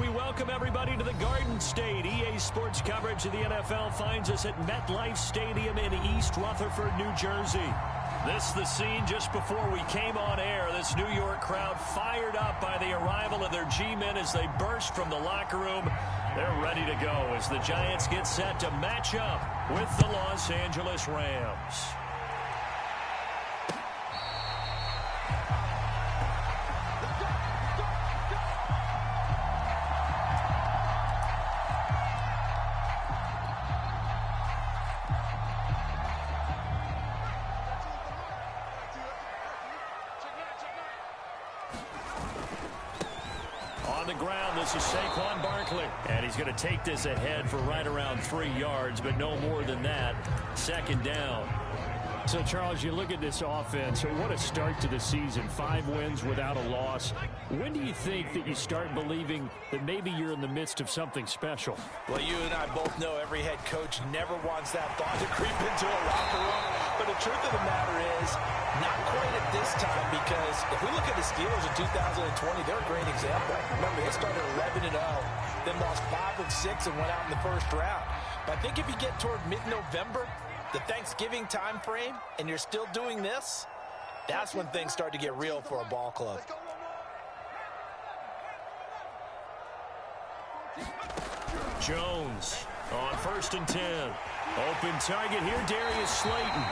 We welcome everybody to the Garden State. EA Sports coverage of the NFL finds us at MetLife Stadium in East Rutherford, New Jersey. This is the scene just before we came on air. This New York crowd fired up by the arrival of their G-men as they burst from the locker room. They're ready to go as the Giants get set to match up with the Los Angeles Rams. This is Saquon Barkley, and he's going to take this ahead for right around 3 yards, but no more than that. Second down. So, Charles, you look at this offense, what a start to the season. 5 wins without a loss. When do you think that you start believing that maybe you're in the midst of something special? Well, you and I both know every head coach never wants that thought to creep into a locker room. But the truth of the matter is, not quite at this time, because if we look at the Steelers in 2020, they're a great example. Remember, they started 11-0, then lost 5 of 6 and went out in the first round. But I think if you get toward mid-November, the Thanksgiving time frame, and you're still doing this, that's when things start to get real for a ball club. Jones on 1st and 10. Open target here, Darius Slayton.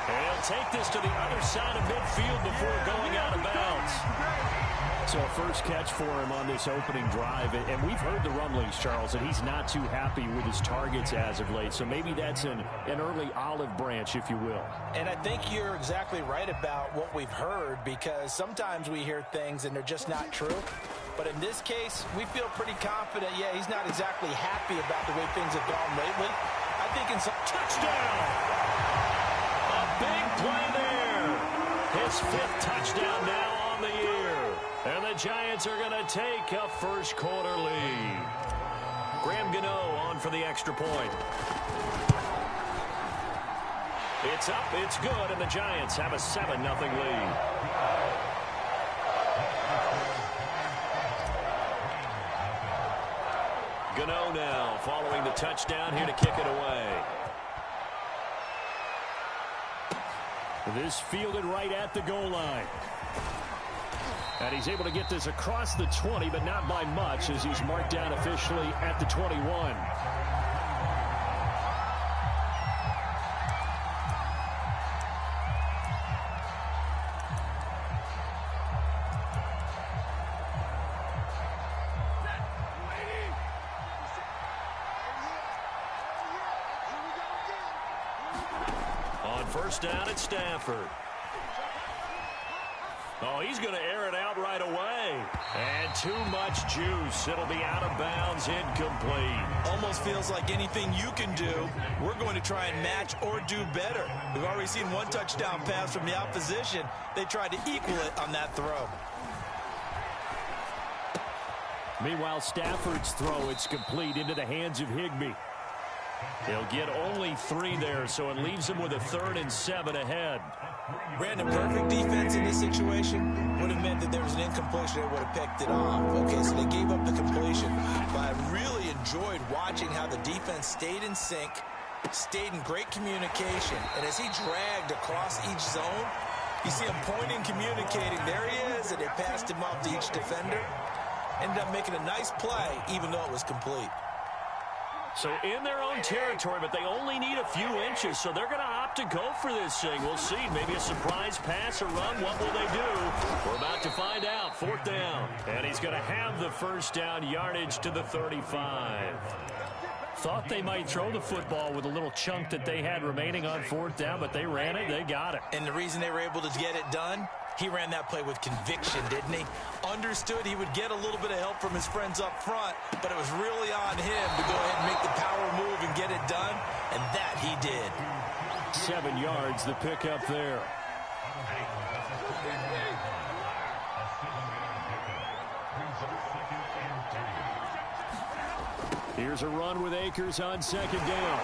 And he'll take this to the other side of midfield before going out of bounds. So a first catch for him on this opening drive. And we've heard the rumblings, Charles, that he's not too happy with his targets as of late. So maybe that's an early olive branch, if you will. And I think you're exactly right about what we've heard, because sometimes we hear things and they're just not true. But in this case, we feel pretty confident. Yeah, he's not exactly happy about the way things have gone lately. I think in some... Touchdown! A big play there. His 5th touchdown now on the year. And the Giants are going to take a first quarter lead. Graham Gano on for the extra point. It's up, it's good, and the Giants have a 7-0 lead. Gano now following the touchdown here to kick it away. This fielded right at the goal line. And he's able to get this across the 20, but not by much, as he's marked down officially at the 21. On first down at Stafford. Oh, he's going to air it out right away. And too much juice. It'll be out of bounds, incomplete. Almost feels like anything you can do, we're going to try and match or do better. We've already seen one touchdown pass from the opposition. They tried to equal it on that throw. Meanwhile, Stafford's throw, it's complete into the hands of Higbee. He'll get only 3 there, so it leaves him with a 3rd and 7 ahead. Brandon, perfect defense in this situation would have meant that there was an incompletion. They would have picked it off. Okay, so they gave up the completion. But I really enjoyed watching how the defense stayed in sync, stayed in great communication. And as he dragged across each zone, you see him pointing, communicating. There he is, and they passed him off to each defender. Ended up making a nice play, even though it was complete. So in their own territory, but they only need a few inches, so they're going to opt to go for this thing. We'll see. Maybe a surprise pass or run. What will they do? We're about to find out. 4th down. And he's going to have the first down, yardage to the 35. Thought they might throw the football with a little chunk that they had remaining on 4th down, but they ran it. They got it. And the reason they were able to get it done, he ran that play with conviction, didn't he? Understood he would get a little bit of help from his friends up front, but it was really on him to go ahead and make the power move and get it done, and that he did. 7 yards, the pickup there. Here's a run with Akers on 2nd down.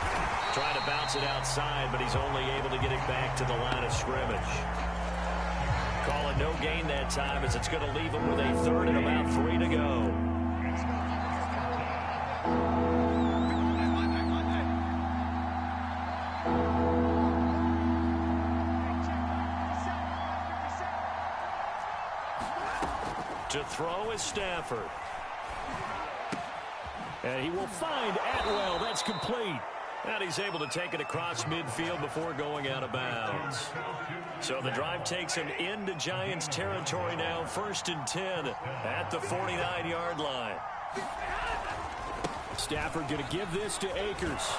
Trying to bounce it outside, but he's only able to get it back to the line of scrimmage. Call it no gain that time, as it's going to leave him with a 3rd and about 3 to go. To throw is Stafford. And he will find Atwell. That's complete. And he's able to take it across midfield before going out of bounds. So the drive takes him into Giants territory now. 1st and 10 at the 49-yard line. Stafford going to give this to Akers.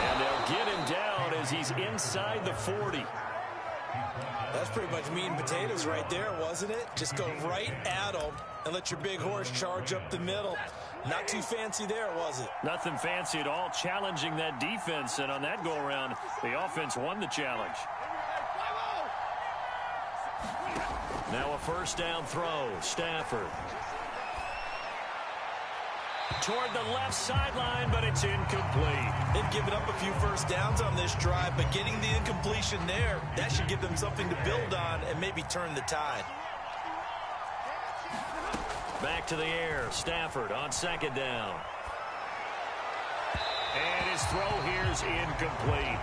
And they'll get him down as he's inside the 40. That's pretty much meat and potatoes right there, wasn't it? Just go right at him and let your big horse charge up the middle. Not too fancy there, was it? Nothing fancy at all, challenging that defense. And on that go-around, the offense won the challenge. Now a 1st down throw. Stafford. Toward the left sideline, but it's incomplete. They've given up a few 1st downs on this drive, but getting the incompletion there, that should give them something to build on and maybe turn the tide. Back to the air. Stafford on 2nd down. And his throw here is incomplete.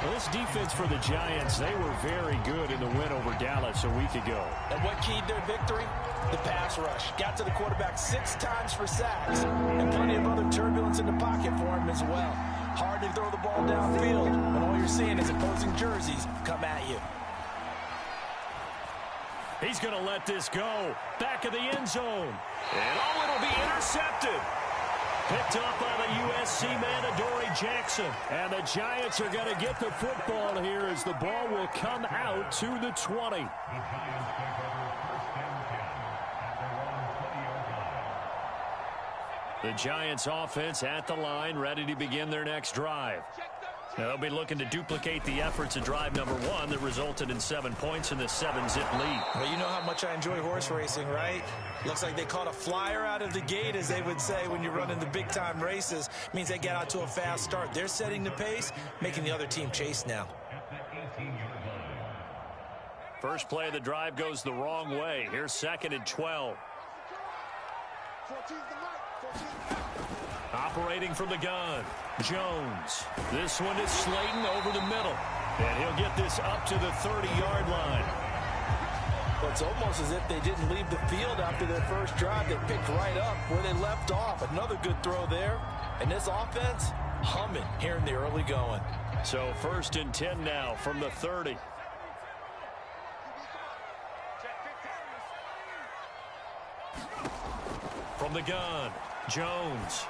Well, this defense for the Giants, they were very good in the win over Dallas a week ago. And what keyed their victory? The pass rush. Got to the quarterback 6 times for sacks. And plenty of other turbulence in the pocket for him as well. Hard to throw the ball downfield when all you're seeing is opposing jerseys come at you. He's going to let this go. Back of the end zone. And it'll be intercepted. Picked up by the USC man, Adoree Jackson. And the Giants are going to get the football here as the ball will come out to the 20. The Giants offense at the line, ready to begin their next drive. Now they'll be looking to duplicate the efforts of drive number 1 that resulted in 7 points in the 7-zip lead. Well, you know how much I enjoy horse racing, right? Looks like they caught a flyer out of the gate, as they would say when you're running the big-time races. Means they get out to a fast start. They're setting the pace, making the other team chase now. First play of the drive goes the wrong way. Here's 2nd and 12. Operating from the gun, Jones. This one is Slayton over the middle. And he'll get this up to the 30-yard line. Well, it's almost as if they didn't leave the field after their first drive. They picked right up where they left off. Another good throw there. And this offense, humming here in the early going. So 1st and 10 now from the 30. From the gun, Jones.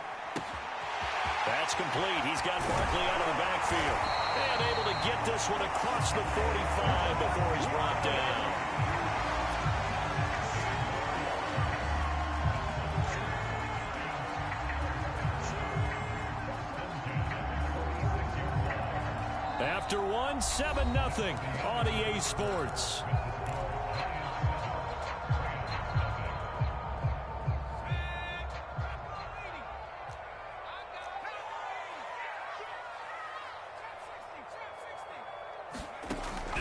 That's complete. He's got Barkley out of the backfield. And able to get this one across the 45 before he's brought down. After 1, 7-0 on EA Sports.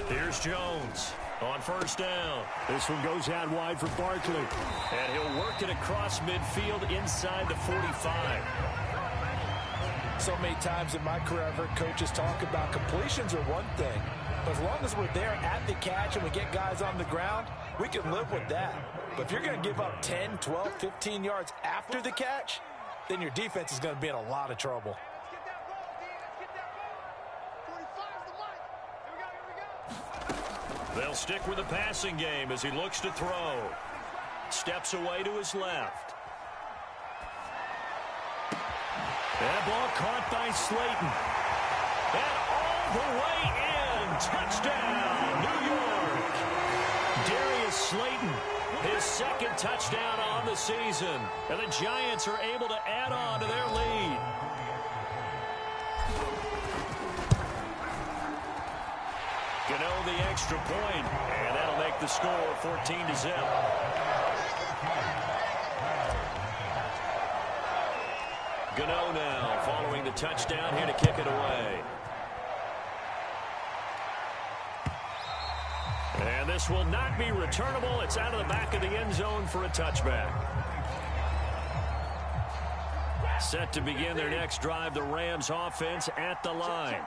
Here's Jones on 1st down. This one goes out wide for Barkley. And he'll work it across midfield inside the 45. So many times in my career, I've heard coaches talk about completions are one thing. But as long as we're there at the catch and we get guys on the ground, we can live with that. But if you're going to give up 10, 12, 15 yards after the catch, then your defense is going to be in a lot of trouble. They'll stick with the passing game as he looks to throw. Steps away to his left. That ball caught by Slayton. And all the way in. Touchdown, New York. Darius Slayton, his 2nd touchdown on the season. And the Giants are able to add on to their lead. Gano the extra point, and that'll make the score 14-0. Gano now following the touchdown here to kick it away. And this will not be returnable. It's out of the back of the end zone for a touchback. Set to begin their next drive, the Rams offense at the line.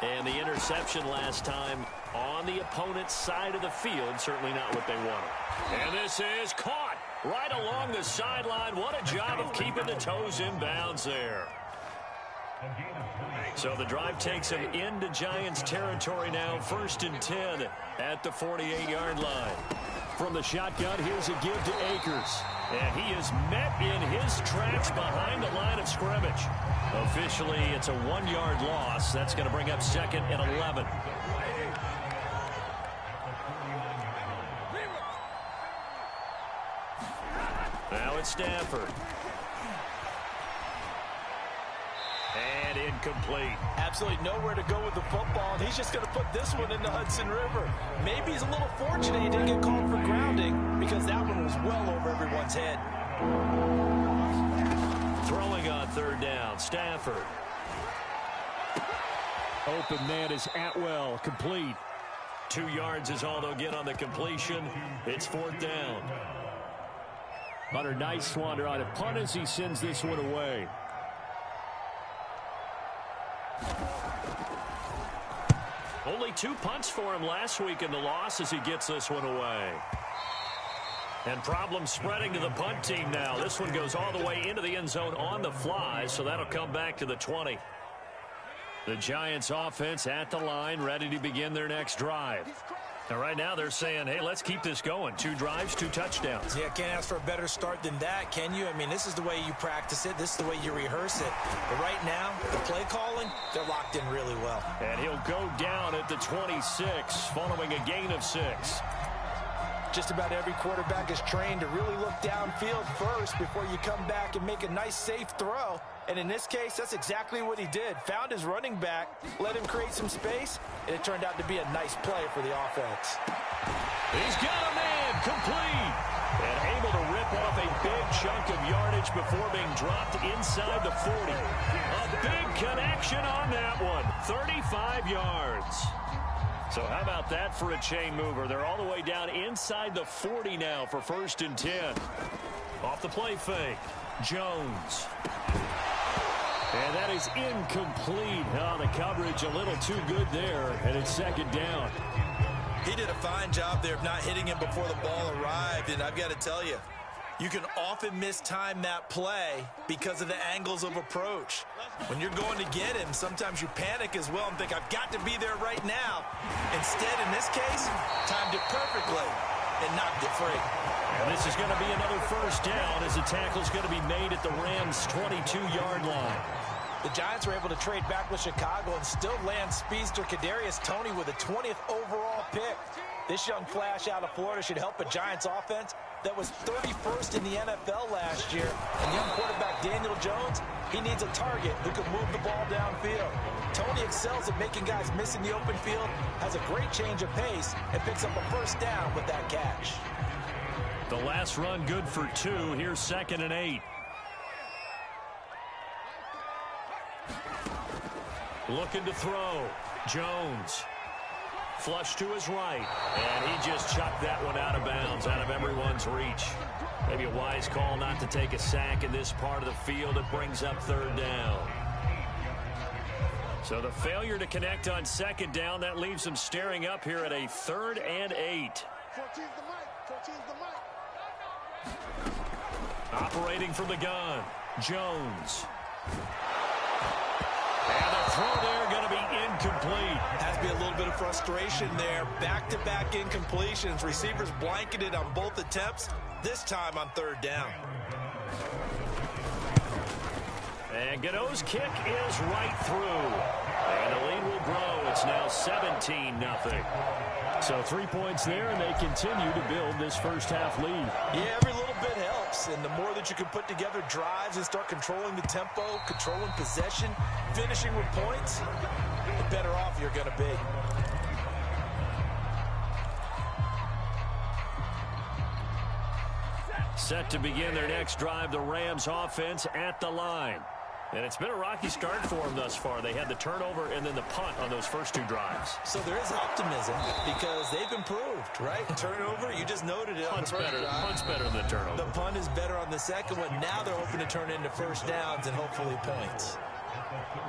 And the interception last time on the opponent's side of the field, certainly not what they wanted. And this is caught right along the sideline. What a job of keeping the toes in bounds there. So the drive takes him into Giants territory now. 1st and 10 at the 48-yard line. From the shotgun, here's a give to Akers. And he is met in his tracks behind the line of scrimmage. Officially, it's a 1-yard loss. That's going to bring up 2nd and 11. Now it's Stafford. And incomplete. Absolutely nowhere to go with the football, and he's just going to put this one in the Hudson River. Maybe he's a little fortunate he didn't get called for grounding, because that one was well over everyone's head. Throwing on 3rd down, Stafford. Open man is Atwell, complete. 2 yards is all they'll get on the completion. It's 4th down. Hunter, nice wander on a punt as he sends this one away. Only 2 punts for him last week in the loss as he gets this one away. And problems spreading to the punt team now. This one goes all the way into the end zone on the fly, so that'll come back to the 20. The Giants offense at the line, ready to begin their next drive. And right now they're saying, hey, let's keep this going. 2 drives, 2 touchdowns. Yeah, can't ask for a better start than that, can you? I mean, this is the way you practice it. This is the way you rehearse it. But right now, the play calling, they're locked in really well. And he'll go down at the 26, following a gain of 6. Just about every quarterback is trained to really look downfield first before you come back and make a nice, safe throw. And in this case, that's exactly what he did. Found his running back, let him create some space, and it turned out to be a nice play for the offense. He's got a man, complete. And able to rip off a big chunk of yardage before being dropped inside the 40. A big connection on that one. 35 yards. So how about that for a chain mover? They're all the way down inside the 40 now for 1st and 10. Off the play fake, Jones. And that is incomplete. Oh, the coverage a little too good there, and it's 2nd down. He did a fine job there of not hitting him before the ball arrived, and I've got to tell you, you can often mistime that play because of the angles of approach. When you're going to get him, sometimes you panic as well and think, I've got to be there right now. Instead, in this case, timed it perfectly and knocked it free. And this is going to be another 1st down as the tackle's going to be made at the Rams' 22-yard line. The Giants were able to trade back with Chicago and still land speedster Kadarius Toney with a 20th overall pick. This young flash out of Florida should help a Giants offense that was 31st in the NFL last year. And young quarterback Daniel Jones, he needs a target who can move the ball downfield. Toney excels at making guys miss in the open field, has a great change of pace, and picks up a 1st down with that catch. The last run good for 2. Here's 2nd and 8. Looking to throw. Jones. Flush to his right. And he just chucked that one out of bounds, out of everyone's reach. Maybe a wise call not to take a sack in this part of the field. It brings up 3rd down. So the failure to connect on 2nd down, that leaves them staring up here at a 3rd and 8. Operating from the gun, Jones. And the throw there going to be incomplete. Has to be a little bit of frustration there. Back-to-back incompletions. Receivers blanketed on both attempts, this time on 3rd down. And Godot's kick is right through. And the lead will grow. It's now 17-0. So 3 points there, and they continue to build this 1st half lead. Yeah, every little bit helps. And the more that you can put together drives and start controlling the tempo, controlling possession, finishing with points, the better off you're going to be. Set to begin their next drive, the Rams offense at the line. And it's been a rocky start for them thus far. They had the turnover and then the punt on those first 2 drives. So there is optimism because they've improved, right? Turnover, you just noted it. Punt's better than the turnover. The punt is better on the second one. Now they're hoping to turn into 1st downs and hopefully points.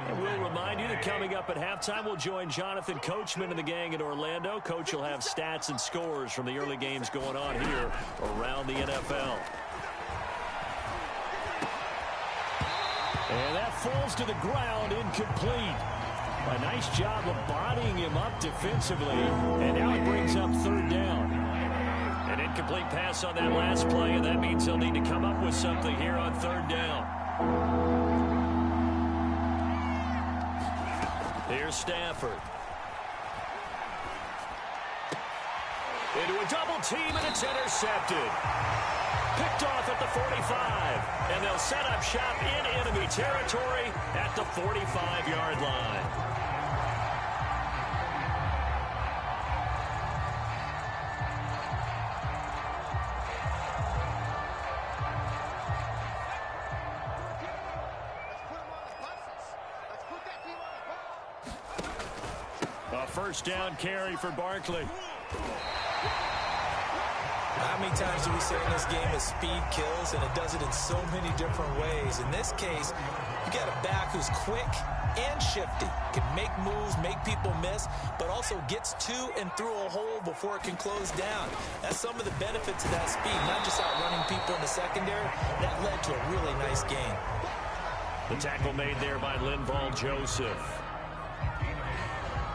And we'll remind you the coming up at halftime. We'll join Jonathan Coachman and the gang in Orlando. Coach will have stats and scores from the early games going on here around the NFL. And that falls to the ground, incomplete. A nice job of bodying him up defensively. And now it brings up third down. An incomplete pass on that last play, and that means they'll need to come up with something here on third down. Here's Stafford. Into a double team, and it's intercepted. Picked off at the 45, and they'll set up shop in enemy territory at the 45-yard line. A first down carry for Barkley. How many times do we say in this game that speed kills, and it does it in so many different ways? In this case, you got a back who's quick and shifty, can make moves, make people miss, but also gets to and through a hole before it can close down. That's some of the benefits of that speed, not just outrunning people in the secondary. That led to a really nice game. The tackle made there by Linval Joseph.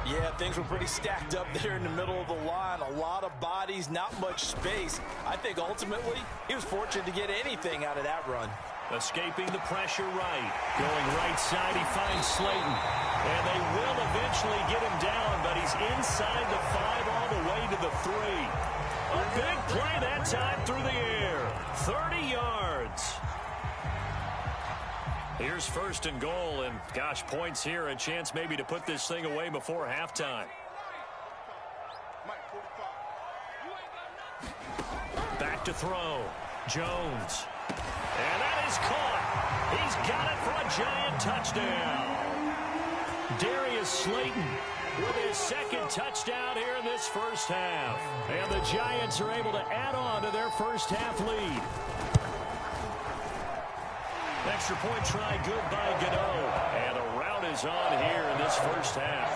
Yeah, things were pretty stacked up there in the middle of the line. A lot of bodies, not much space. I think ultimately he was fortunate to get anything out of that run. Escaping the pressure right. Going right side, he finds Slayton. And they will eventually get him down, but he's inside the 5 all the way to the 3. A big play that time through the air. 30 yards. Here's first and goal, and gosh, points here, a chance maybe to put this thing away before halftime. Back to throw. Jones. And that is caught. He's got it for a giant touchdown. Darius Slayton with his second touchdown here in this first half. And the Giants are able to add on to their first half lead. Extra point try good by Gano. And a rout is on here in this first half.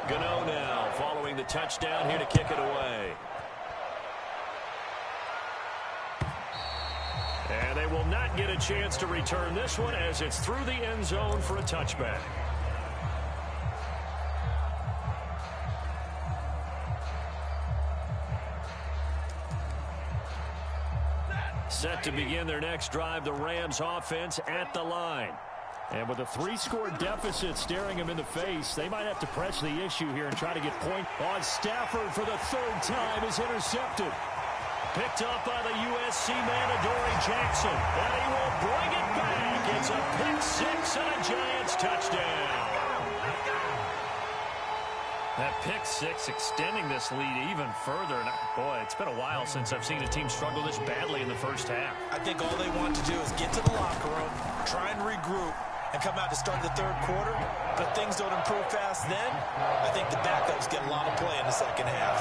Gano now following the touchdown here to kick it away. And they will not get a chance to return this one as it's through the end zone for a touchback. Set to begin their next drive, the Rams offense at the line. And with a 3-score deficit staring them in the face, they might have to press the issue here and try to get point on. Stafford for the 3rd time is intercepted. Picked up by the USC man, Adoree Jackson. And he will bring it back. It's a pick 6 and a Giants touchdown. That pick 6 extending this lead even further. And boy, it's been a while since I've seen a team struggle this badly in the first half. I think all they want to do is get to the locker room, try and regroup, and come out to start the 3rd quarter. But if things don't improve fast then, I think the backups get a lot of play in the second half.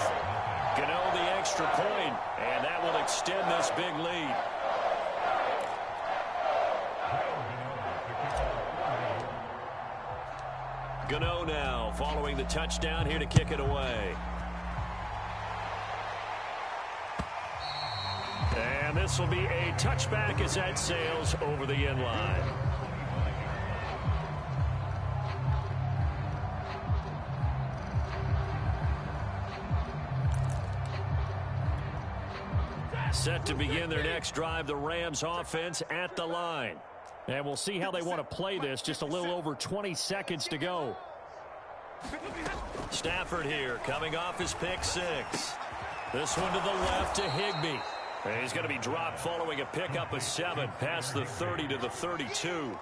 Gano the extra point, and that will extend this big lead. Gano now following the touchdown here to kick it away. And this will be a touchback as that sails over the end line. Set to begin their next drive, the Rams offense at the line. And we'll see how they want to play this. Just a little over 20 seconds to go. Stafford here coming off his pick 6. This one to the left to Higbee. And he's going to be dropped following a pickup of 7 past the 30 to the 32.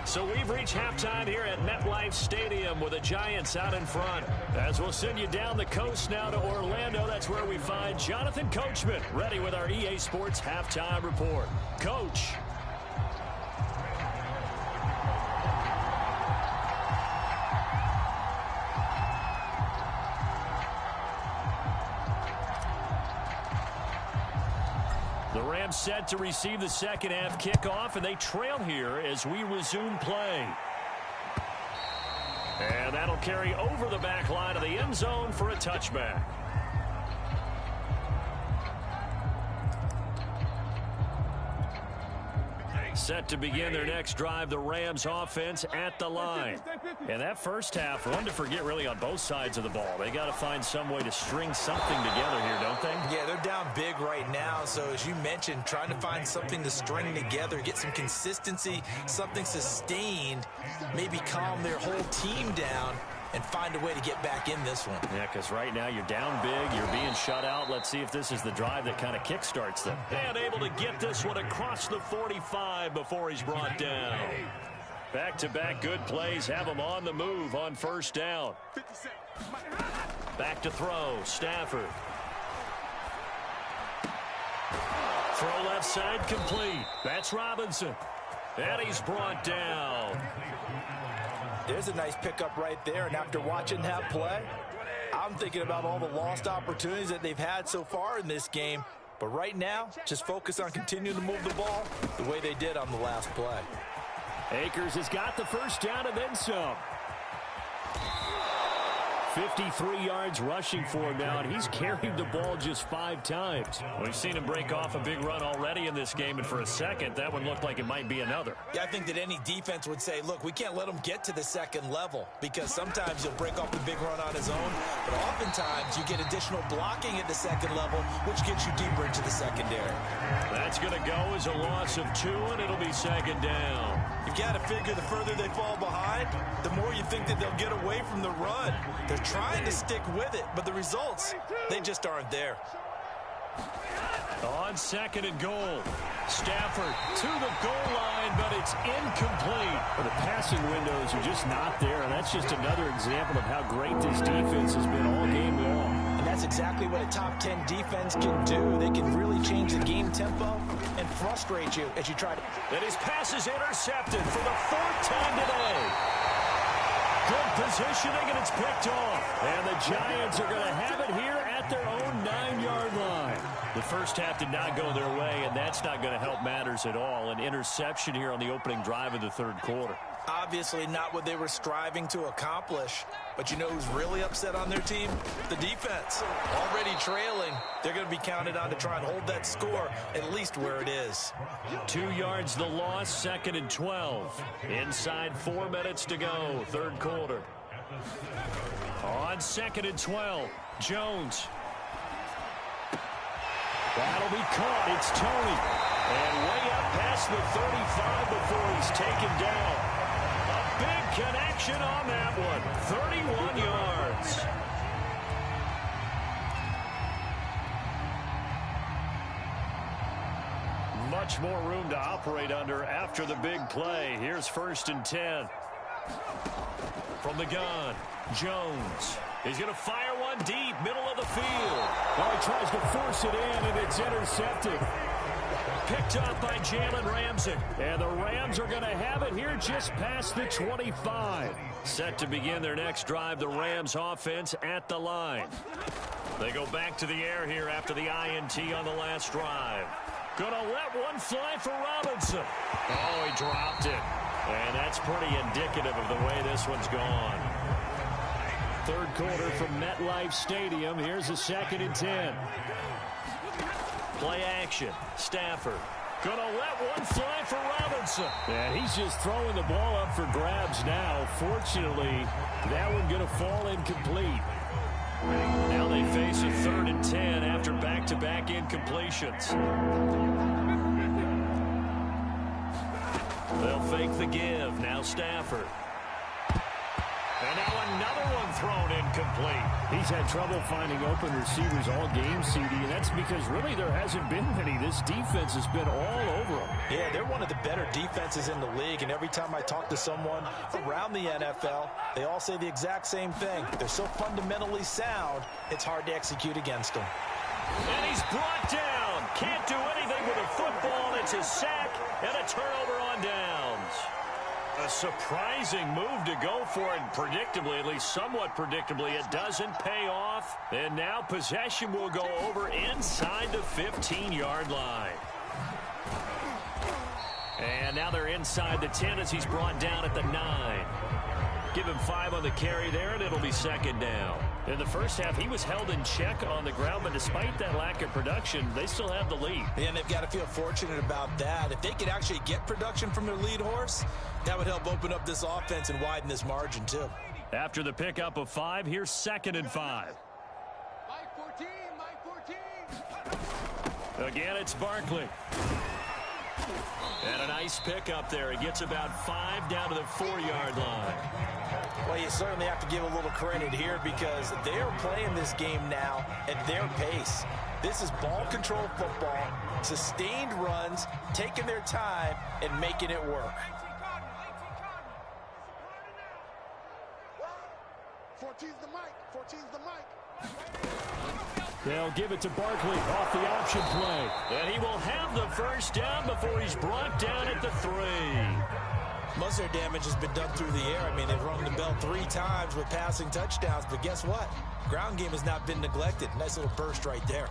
So we've reached halftime here at MetLife Stadium with the Giants out in front. As we'll send you down the coast now to Orlando, that's where we find Jonathan Coachman ready with our EA Sports Halftime Report. Coach. The Rams set to receive the second half kickoff, and they trail here as we resume play. And that'll carry over the back line of the end zone for a touchback. Set to begin their next drive, the Rams offense at the line. And that first half, one to forget really on both sides of the ball. They got to find some way to string something together here, don't they? Yeah, they're down big right now. So as you mentioned, trying to find something to string together, get some consistency, something sustained, maybe calm their whole team down and find a way to get back in this one. Yeah, because right now you're down big, you're being shut out. Let's see if this is the drive that kind of kickstarts them. And able to get this one across the 45 before he's brought down. Back-to-back good plays have him on the move on first down. Back to throw, Stafford. Throw left side complete. That's Robinson. And he's brought down. There's a nice pickup right there, and after watching that play, I'm thinking about all the lost opportunities that they've had so far in this game. But right now, just focus on continuing to move the ball the way they did on the last play. Akers has got the first down and then some. 53 yards rushing for him now, and he's carried the ball just 5 times. We've seen him break off a big run already in this game, and for a second, that one looked like it might be another. Yeah, I think that any defense would say, look, we can't let him get to the second level, because sometimes he'll break off a big run on his own, but oftentimes you get additional blocking at the second level, which gets you deeper into the secondary. That's going to go as a loss of 2, and it'll be second down. You've got to figure the further they fall behind, the more you think that they'll get away from the run. They're trying to stick with it, but the results, they just aren't there. On second and goal, Stafford to the goal line, but it's incomplete. Well, the passing windows are just not there, and that's just another example of how great this defense has been all game long. And that's exactly what a top 10 defense can do. They can really change the game tempo and frustrate you as you try to. And his pass is intercepted for the 4th time today. Good positioning, and it's picked off. And the Giants are going to have it here at their own 9-yard line. The first half did not go their way, and that's not going to help matters at all. An interception here on the opening drive of the third quarter. Obviously not what they were striving to accomplish. But you know who's really upset on their team? The defense. Already trailing. They're going to be counted on to try and hold that score at least where it is. 2 yards the loss, 2nd and 12. Inside 4 minutes to go, third quarter. On 2nd and 12, Jones. That'll be caught. It's Tony. And way up past the 35 before he's taken down. A big connection on that one. 31 yards. Much more room to operate under after the big play. Here's 1st and 10. From the gun, Jones. He's going to fire one deep, middle of the field. Well, he tries to force it in, and it's intercepted. Picked up by Jalen Ramsey. And the Rams are going to have it here just past the 25. Set to begin their next drive, the Rams offense at the line. They go back to the air here after the INT on the last drive. Gonna let one fly for Robinson. Oh, he dropped it. And that's pretty indicative of the way this one's gone. Third quarter from MetLife Stadium. Here's a 2nd and 10. Play action. Stafford. Gonna let one fly for Robinson. And he's just throwing the ball up for grabs now. Fortunately, that one gonna fall incomplete. Now they face a 3rd and 10 after back-to-back incompletions. They'll fake the give. Now Stafford. And now another one thrown incomplete. He's had trouble finding open receivers all game, CD, and that's because really there hasn't been many. This defense has been all over them. Yeah, they're one of the better defenses in the league, and every time I talk to someone around the NFL, they all say the exact same thing. They're so fundamentally sound, it's hard to execute against them. And he's brought down. Can't do anything with a football. It's a sack and a turnover on downs. A surprising move to go for it, predictably, at least somewhat predictably. It doesn't pay off. And now possession will go over inside the 15-yard line. And now they're inside the 10 as he's brought down at the 9. Give him 5 on the carry there, and it'll be second down. In the first half, he was held in check on the ground, but despite that lack of production, they still have the lead. And they've got to feel fortunate about that. If they could actually get production from their lead horse, that would help open up this offense and widen this margin, too. After the pickup of 5, here's 2nd and 5. Mike 14, Mike 14. Again, it's Barkley. And a nice pickup there. He gets about 5 down to the 4-yard line. Well, you certainly have to give a little credit here because they are playing this game now at their pace. This is ball control football, sustained runs, taking their time, and making it work. 14's the mic. 14's the mic. They'll give it to Barkley off the option play. And he will have the first down before he's brought down at the 3. Most of their damage has been done through the air. I mean, they've rung the bell 3 times with passing touchdowns, but guess what? Ground game has not been neglected. Nice little burst right there.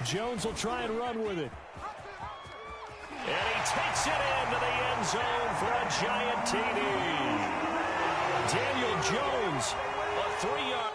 Jones will try and run with it. And he takes it into the end zone for a giant TD. Daniel Jones, a 3-yard.